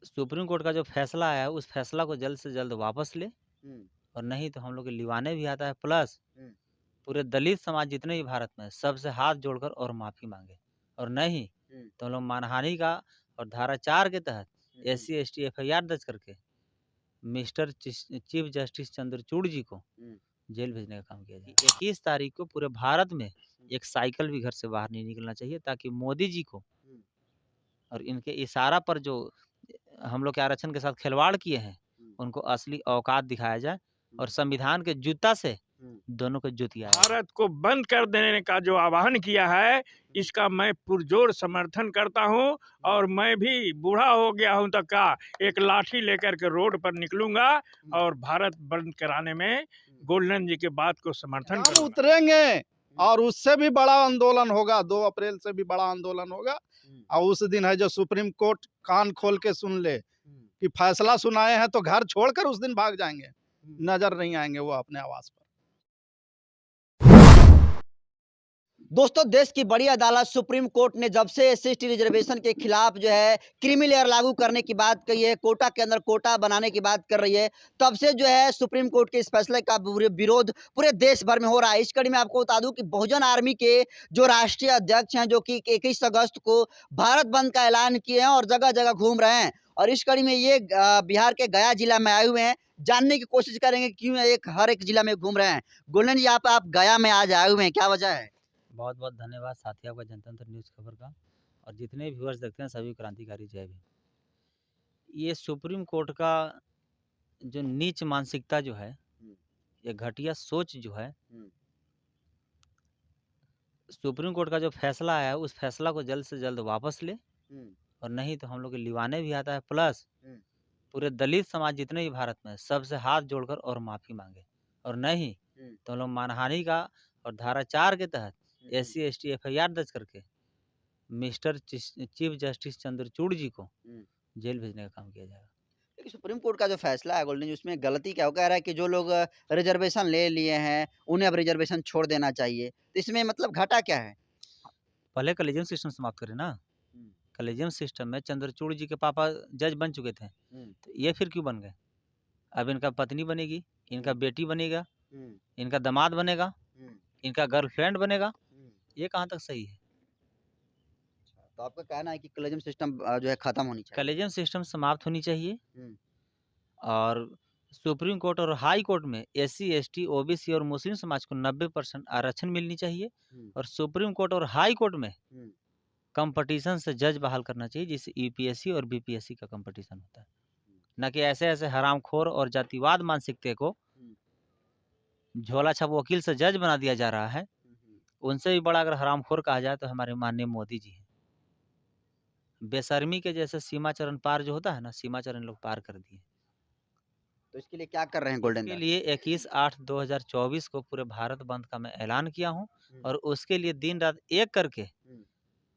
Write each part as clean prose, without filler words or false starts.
Supreme court का जो फैसला आया है, उस फैसला को जल्द से जल्द वापस ले हुँ, और नहीं तो हम लोग के लिवाने भी आता है, प्लस हुँ, पूरे दलित समाज जितने भी भारत में हैं, सबसे हाथ जोड़कर और माफ़ी माँगे और नहीं हुँ, तो हम लोग मानहानि का और धारा 4 के तहत हुँ, हुँ, एससी एसटी एफआईआर दर्ज करके मिस्टर चीफ जस्टिस चंद्रचूड़ जी को हुँ, जेल भेजने का काम किया जाए। 21 तारीख को पूरे भारत में हुँ, एक साइकिल भी घर से बाहर नहीं निकलना चाहिए, ताकि मोदी जी को हुँ, और इनके इशारा पर जो हम लोग के आरक्षण के साथ खिलवाड़ किए हैं, हुँ, उनको असली औकात दिखाया जाए हुँ, और संविधान के जूता से हुँ। दोनों को जुतियाया जाए। भारत को बंद कर देने का जो आह्वान किया है, इसका मैं पुरजोर समर्थन करता हूं और मैं भी बूढ़ा हो गया हूं, तो क्या एक लाठी लेकर के रोड पर निकलूंगा और भारत बंद कराने में गोल्डन जी के बात को समर्थन हम करूंगा। उतरेंगे और उससे भी बड़ा आंदोलन होगा। 2 अप्रैल से भी बड़ा आंदोलन होगा। और उस दिन है जो सुप्रीम कोर्ट कान खोल के सुन ले कि फैसला सुनाए हैं, तो घर छोड़कर उस दिन भाग जाएंगे, नजर नहीं आएंगे वो अपने आवास पर। दोस्तों, देश की बड़ी अदालत सुप्रीम कोर्ट ने जब से एससी रिजर्वेशन के खिलाफ जो है क्रीमी लेयर लागू करने की बात कही है, कोटा के अंदर कोटा बनाने की बात कर रही है, तब से जो है सुप्रीम कोर्ट के इस फैसले का विरोध पूरे देश भर में हो रहा है। इस कड़ी में आपको बता दूं कि बहुजन आर्मी के जो राष्ट्रीय अध्यक्ष हैं, जो कि 21 अगस्त को भारत बंद का ऐलान किए हैं और जगह जगह घूम रहे हैं, और इस कड़ी में ये बिहार के गया जिला में आए हुए हैं। जानने की कोशिश करेंगे क्यों हर एक जिला में घूम रहे हैं। गोल्डन जी, यहाँ पे आप गया में आज आए हुए हैं, क्या वजह है? बहुत बहुत धन्यवाद साथी आपका जनतंत्र न्यूज़ खबर का और जितने भी व्यूअर्स देखते हैं सभी क्रांतिकारी जय भीम। ये सुप्रीम कोर्ट का जो नीच मानसिकता जो है, ये घटिया सोच जो है, सुप्रीम कोर्ट का जो फैसला आया है, उस फैसला को जल्द से जल्द वापस ले और नहीं तो हम लोग के लिवाने भी आता है, प्लस पूरे दलित समाज जितने भी भारत में हैं, सबसे हाथ जोड़कर और माफ़ी माँगे और नहीं तो हम लोग मानहानि का और धारा 4 के तहत एससी एसटी एफआईआर दर्ज करके मिस्टर चीफ जस्टिस चंद्रचूड़ जी को जेल भेजने का काम किया जाएगा। लेकिन सुप्रीम कोर्ट का जो फैसला है गोल्डन जी, उसमें गलती क्या हो, कह रहा है कि जो लोग रिजर्वेशन ले लिए हैं उन्हें अब रिजर्वेशन छोड़ देना चाहिए, तो इसमें मतलब घाटा क्या है? पहले कलेजियम सिस्टम समाप्त करें ना। कलेजियम सिस्टम में चंद्रचूड़ जी के पापा जज बन चुके थे, तो ये फिर क्यों बन गए? अब इनका पत्नी बनेगी, इनका बेटी बनेगा, इनका दामाद बनेगा, इनका गर्लफ्रेंड बनेगा, ये कहाँ तक सही है? तो आपका कहना है कि कॉलेजियम सिस्टम जो है खत्म होनी चाहिए। कलेजियम सिस्टम समाप्त होनी चाहिए हम्म, और सुप्रीम कोर्ट और हाई कोर्ट में एससी एसटी ओबीसी और मुस्लिम समाज को 90% आरक्षण मिलनी चाहिए और सुप्रीम कोर्ट और हाई कोर्ट में कंपटीशन से जज बहाल करना चाहिए, जिससे यूपीएससी और बीपीएससी का कंपटीशन होता है, न कि ऐसे ऐसे हरामखोर और जातिवाद मानसिकता को झोला छाप वकील से जज बना दिया जा रहा है। उनसे भी बड़ा अगर हरामखोर कहा जाए तो हमारे माननीय मोदी जी हैं। बेशर्मी के जैसे सीमा चरण पार जो होता है ना, सीमा चरण लोग पार कर दिए। तो इसके लिए क्या कर रहे हैं गोल्डन इसके दास? लिए 21/8/2024 को पूरे भारत बंद का मैं ऐलान किया हूँ और उसके लिए दिन रात एक करके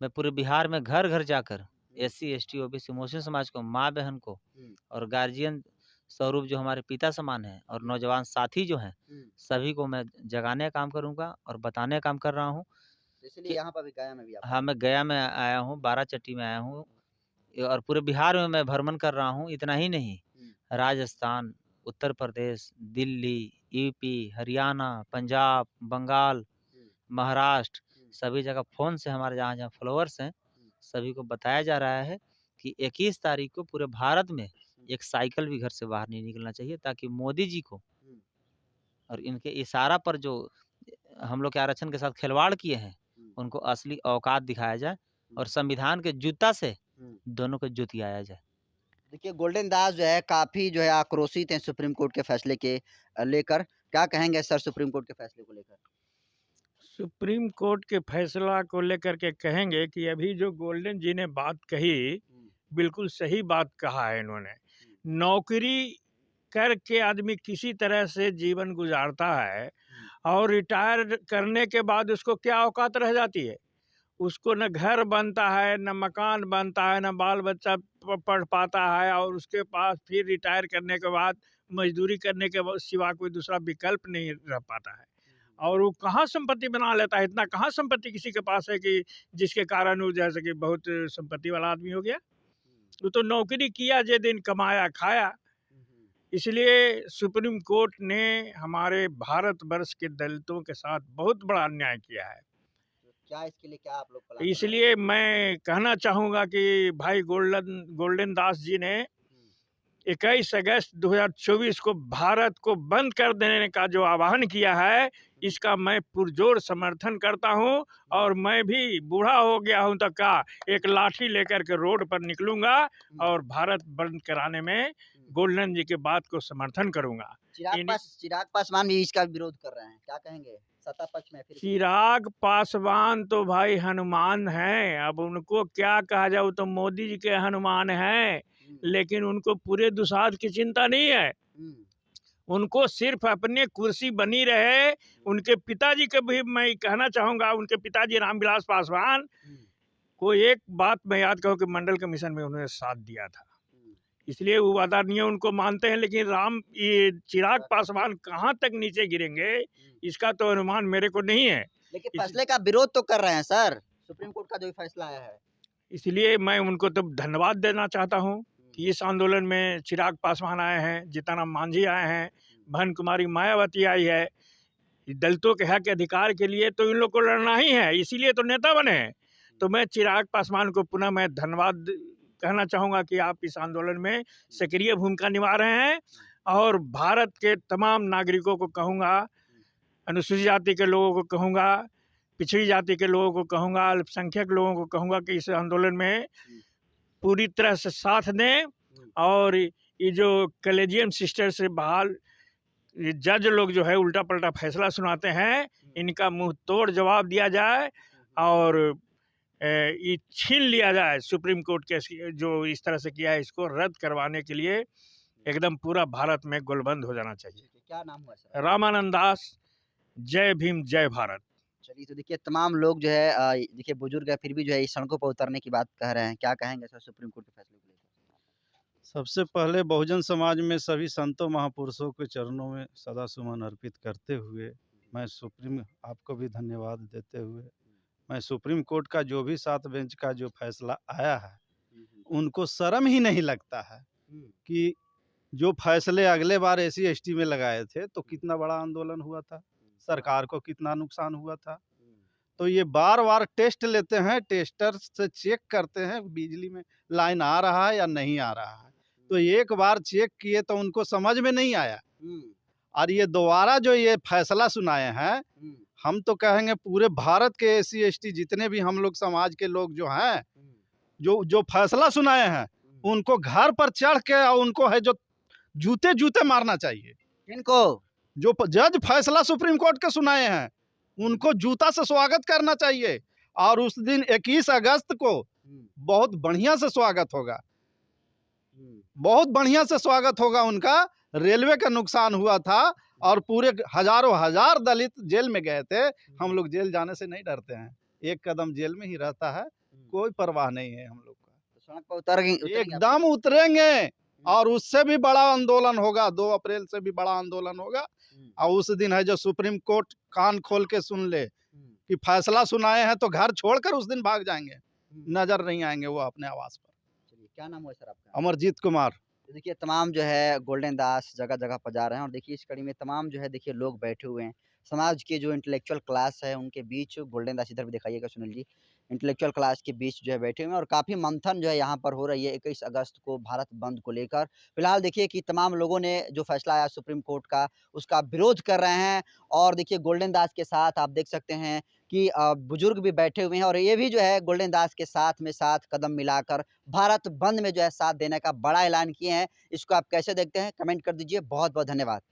मैं पूरे बिहार में घर घर जाकर एससी एसटी ओबीसी मुस्लिम समाज को, माँ बहन को और गार्जियन स्वरूप जो हमारे पिता समान हैं और नौजवान साथी जो हैं, सभी को मैं जगाने का काम करूँगा और बताने का काम कर रहा हूँ इसलिए कि यहाँ पर भी गया में भी आप हाँ, मैं गया में आया हूँ, बाराचट्टी में आया हूँ और पूरे बिहार में मैं भ्रमण कर रहा हूँ। इतना ही नहीं, राजस्थान, उत्तर प्रदेश, दिल्ली, यूपी, हरियाणा, पंजाब, बंगाल, महाराष्ट्र, सभी जगह फ़ोन से हमारे जहाँ-जहाँ फॉलोअर्स हैं, सभी को बताया जा रहा है कि 21 तारीख को पूरे भारत में एक साइकिल भी घर से बाहर नहीं निकलना चाहिए, ताकि मोदी जी को और इनके इशारा पर जो हम लोग के आरक्षण के साथ खिलवाड़ किए हैं, उनको असली औकात दिखाया जाए और संविधान के जूता से दोनों को जुतियाया जाए। देखिए, गोल्डन दास जो है काफी जो है आक्रोशित हैं सुप्रीम कोर्ट के फैसले के लेकर। क्या कहेंगे सर सुप्रीम कोर्ट के फैसले को लेकर? सुप्रीम कोर्ट के फैसला को लेकर के कहेंगे कि अभी जो गोल्डन जी ने बात कही, बिल्कुल सही बात कहा है इन्होंने। नौकरी करके आदमी किसी तरह से जीवन गुजारता है और रिटायर करने के बाद उसको क्या औकात रह जाती है? उसको न घर बनता है, न मकान बनता है, न बाल बच्चा पढ़ पाता है और उसके पास फिर रिटायर करने के बाद मजदूरी करने के सिवा कोई दूसरा विकल्प नहीं रह पाता है। और वो कहाँ संपत्ति बना लेता है, इतना कहाँ संपत्ति किसी के पास है कि जिसके कारण वो जैसे कि बहुत संपत्ति वाला आदमी हो गया। वो तो नौकरी किया जे दिन कमाया खाया। इसलिए सुप्रीम कोर्ट ने हमारे भारतवर्ष के दलितों के साथ बहुत बड़ा अन्याय किया है। तो क्या इसके लिए क्या आप लोग प्लान बना रहे हैं? इसलिए मैं कहना चाहूँगा कि भाई गोल्डन दास जी ने 21 अगस्त 2024 को भारत को बंद कर देने का जो आह्वान किया है, इसका मैं पुरजोर समर्थन करता हूं। और मैं भी बूढ़ा हो गया हूं तक का एक लाठी लेकर के रोड पर निकलूंगा और भारत बंद कराने में गोल्डन जी के बात को समर्थन करूंगा। चिराग पासवान भी इसका विरोध कर रहे हैं, क्या कहेंगे? सत्ता पक्ष में फिर भी। चिराग पासवान तो भाई हनुमान हैं, अब उनको क्या कहा जाए, वो तो मोदी जी के हनुमान हैं, लेकिन उनको पूरे दुसाध की चिंता नहीं है। उनको सिर्फ अपने कुर्सी बनी रहे। उनके पिताजी के भी मैं कहना चाहूँगा, उनके पिताजी रामविलास पासवान को एक बात मैं याद करूँ कि मंडल कमीशन में उन्होंने साथ दिया था, इसलिए वो आदरणीय उनको मानते हैं। लेकिन ये चिराग पासवान कहाँ तक नीचे गिरेंगे, इसका तो अनुमान मेरे को नहीं है। लेकिन फैसले का विरोध तो कर रहे हैं सर, सुप्रीम कोर्ट का जो फैसला आया है। इसलिए मैं उनको तो धन्यवाद देना चाहता हूँ कि इस आंदोलन में चिराग पासवान आए हैं, जीतनराम मांझी आए हैं, बहन कुमारी मायावती आई है। दलितों के हक अधिकार के लिए तो इन लोग को लड़ना ही है, इसीलिए तो नेता बने हैं। तो मैं चिराग पासवान को पुनः मैं धन्यवाद कहना चाहूँगा कि आप इस आंदोलन में सक्रिय भूमिका निभा रहे हैं। और भारत के तमाम नागरिकों को कहूँगा, अनुसूचित जाति के लोगों को कहूँगा, पिछड़ी जाति के लोगों को कहूँगा, अल्पसंख्यक लोगों को कहूँगा कि इस आंदोलन में पूरी तरह से साथ दें। और ये जो कॉलेजियम सिस्टर से बहाल जज लोग जो है उल्टा पलटा फैसला सुनाते हैं, इनका मुंह तोड़ जवाब दिया जाए और ये छीन लिया जाए। सुप्रीम कोर्ट के जो इस तरह से किया है, इसको रद्द करवाने के लिए एकदम पूरा भारत में गोलबंद हो जाना चाहिए। क्या नाम हुआ सर? रामानंद दास। जय भीम, जय भारत। चलिए, तो देखिए तमाम लोग जो है देखिए बुजुर्ग है, फिर भी जो है इस सड़कों पर उतरने की बात कह रहे हैं, क्या कहेंगे सर सुप्रीम कोर्ट के फैसले को लेकर? सबसे पहले बहुजन समाज में सभी संतों महापुरुषों के चरणों में सदा सुमन अर्पित करते हुए मैं सुप्रीम आपको भी धन्यवाद देते हुए मैं सुप्रीम कोर्ट का जो भी 7 बेंच का जो फैसला आया है, उनको शर्म ही नहीं लगता है कि जो फैसले अगले बार SC/ST में लगाए थे तो कितना बड़ा आंदोलन हुआ था, सरकार को कितना नुकसान हुआ था। तो ये बार-बार टेस्ट लेते हैं, टेस्टर से चेक करते हैं बिजली में लाइन आ रहा है या नहीं आ रहा है। तो एक बार चेक किए तो उनको समझ में नहीं आया, और ये दोबारा जो ये फैसला सुनाए हैं, हम तो कहेंगे पूरे भारत के SC/ST जितने भी हम लोग समाज के लोग जो हैं, जो फैसला सुनाए हैं, उनको घर पर चढ़ के और उनको है जो जूते मारना चाहिए। इनको जो जज फैसला सुप्रीम कोर्ट के सुनाए हैं, उनको जूता से स्वागत करना चाहिए। और उस दिन 21 अगस्त को बहुत बढ़िया से स्वागत होगा, बहुत बढ़िया से स्वागत होगा उनका। रेलवे का नुकसान हुआ था और पूरे हजार दलित जेल में गए थे। हम लोग जेल जाने से नहीं डरते हैं, एक कदम जेल में ही रहता है, कोई परवाह नहीं है हम लोग का। सड़क पर उतरेंगे एकदम उतरेंगे और उससे भी बड़ा आंदोलन होगा, 2 अप्रैल से भी बड़ा आंदोलन होगा। और उस दिन है जो सुप्रीम कोर्ट कान खोल के सुन ले कि फैसला सुनाए हैं तो घर छोड़कर उस दिन भाग जाएंगे, नजर नहीं आएंगे वो अपने आवास पर। चलिए, क्या नाम हुआ सर आपका? अमरजीत कुमार। तो देखिए तमाम जो है गोल्डन दास जगह-जगह पर जा रहे हैं और देखिए इस कड़ी में तमाम जो है देखिए लोग बैठे हुए हैं। समाज के जो इंटेलेक्चुअल क्लास है उनके बीच गोल्डन दास इधर भी दिखाइएगा सुनील जी। इंटेलेक्चुअल क्लास के बीच जो है बैठे हुए हैं और काफ़ी मंथन जो है यहाँ पर हो रही है 21 अगस्त को भारत बंद को लेकर। फिलहाल देखिए कि तमाम लोगों ने जो फैसला आया सुप्रीम कोर्ट का उसका विरोध कर रहे हैं और देखिए गोल्डन दास के साथ आप देख सकते हैं कि बुजुर्ग भी बैठे हुए हैं और ये भी जो है गोल्डन दास के साथ में साथ कदम मिलाकर भारत बंद में जो है साथ देने का बड़ा ऐलान किए हैं। इसको आप कैसे देखते हैं? कमेंट कर दीजिए। बहुत-बहुत धन्यवाद।